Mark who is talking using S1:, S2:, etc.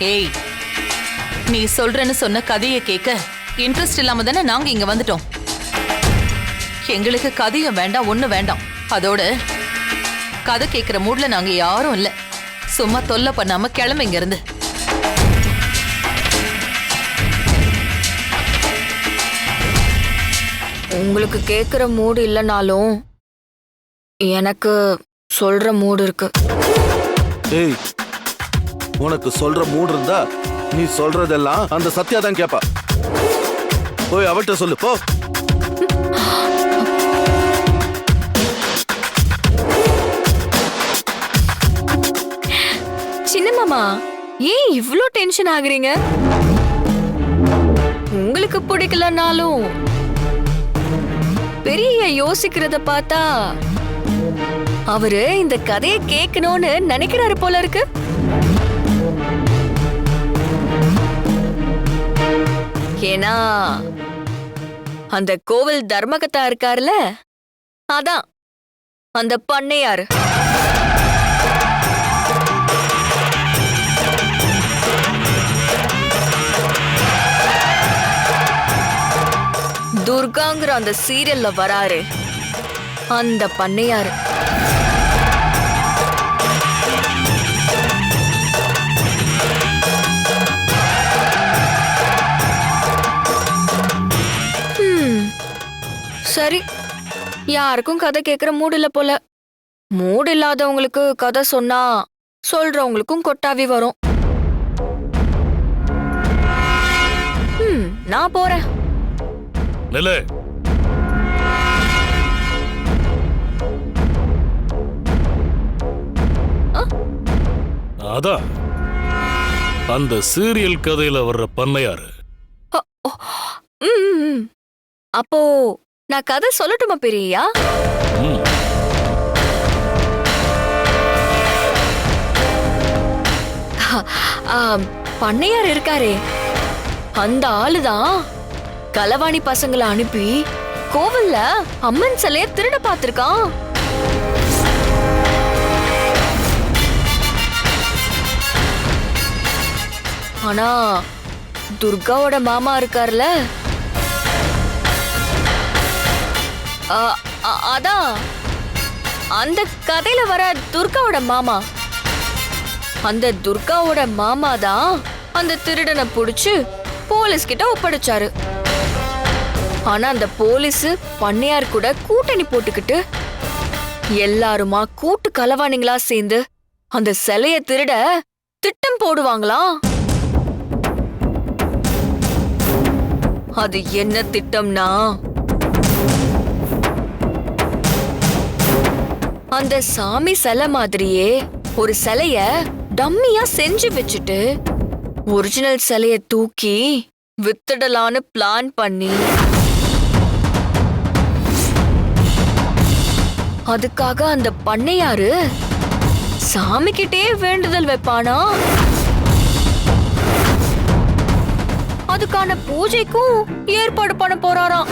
S1: ஏய், நீ சொல்றன்னு சொன்ன கதையை கேட்க இன்ட்ரெஸ்ட் இல்லாம தானே நாங்க இங்க வந்துட்டோம். எங்களுக்கு கதையும் வேண்டாம், ஒண்ணு வேண்டாம். அதோட கதை கேட்கிற மூட்ல நாங்க யாரும் இல்ல. சும்மா தொல்லை பண்ணாம கிளம்பு இங்க இருந்து.
S2: உங்களுக்கு கேக்குற மூடு இல்லைனாலும் எனக்கு சொல்ற மூடு இருக்கு.
S3: ஏய், உனக்கு சொல்ற மூடு இருந்தா நீ சொல்றதெல்லாம் அந்த சத்யா தான் கேப்பா. போய் அவட்ட சொல்லு போ.
S2: சின்ன மாமா, ஏன் இவ்ளோ டென்ஷன் ஆகுறீங்க? உங்களுக்கு பிடிக்கலனாலும் பெரிய யோசிக்கிறத பார்த்தா அவரு இந்த கதையை கேட்கணும்னு நினைக்கிறாரு போல இருக்கு. ஏன்னா அந்த கோவில் தர்மகத்தா இருக்காருல, அதான் அந்த பண்ணையாரு. துர்காங்கிற அந்த சீரியல்ல வராரு அந்த பண்ணையாரு. சரி, யாருக்கும் கதை கேட்கிற மூடு இல்ல போல. மூடு இல்லாதவங்களுக்கு கதை சொன்னா சொல்றவங்களுக்கும் கொட்டாவி வரும். நான் போறேன்.
S4: நிலே, அதான் அந்த சீரியல் கதையில வர்ற பண்ணையாரு.
S2: அப்போ நான் கதை சொல்லட்டுமா பெரியா? பண்ணையார் இருக்காரே, அந்த ஆளுதான் களவாணி பசங்களை அனுப்பி கோவில்ல அம்மன் சிலைய திருட பார்த்திருக்கான். ஆனா துர்காவோட மாமா இருக்கார்ல, அதான் அந்த கதையில வர துர்காவோட மாமா. அந்த துர்காவோட மாமா தான் அந்த திருடனை புடிச்சு போலீஸ் கிட்ட ஒப்படைச்சாரு. ஆனா அந்த போலீஸ் பண்ணையார் கூட கூட்டணி போட்டுக்கிட்டு எல்லாருமா கூட்டு களவாணிங்களா சேர்ந்து அந்த சிலைய திருட திட்டம் போடுவாங்களாம். அது என்ன திட்டம்னா, அந்த சாமி சிலை மாதிரியே ஒரு சிலைய டம்மியா செஞ்சு வச்சுட்டு ஒரிஜினல் சிலைய தூக்கி வித்துடலான்னு பிளான் பண்ணி அதுக்காக அந்த பண்ணையாரு சாமி கிட்டே வேண்டுதல் வைப்பானா. அதுக்கான பூஜைக்கும் ஏற்பாடு பண்ண போறாராம்.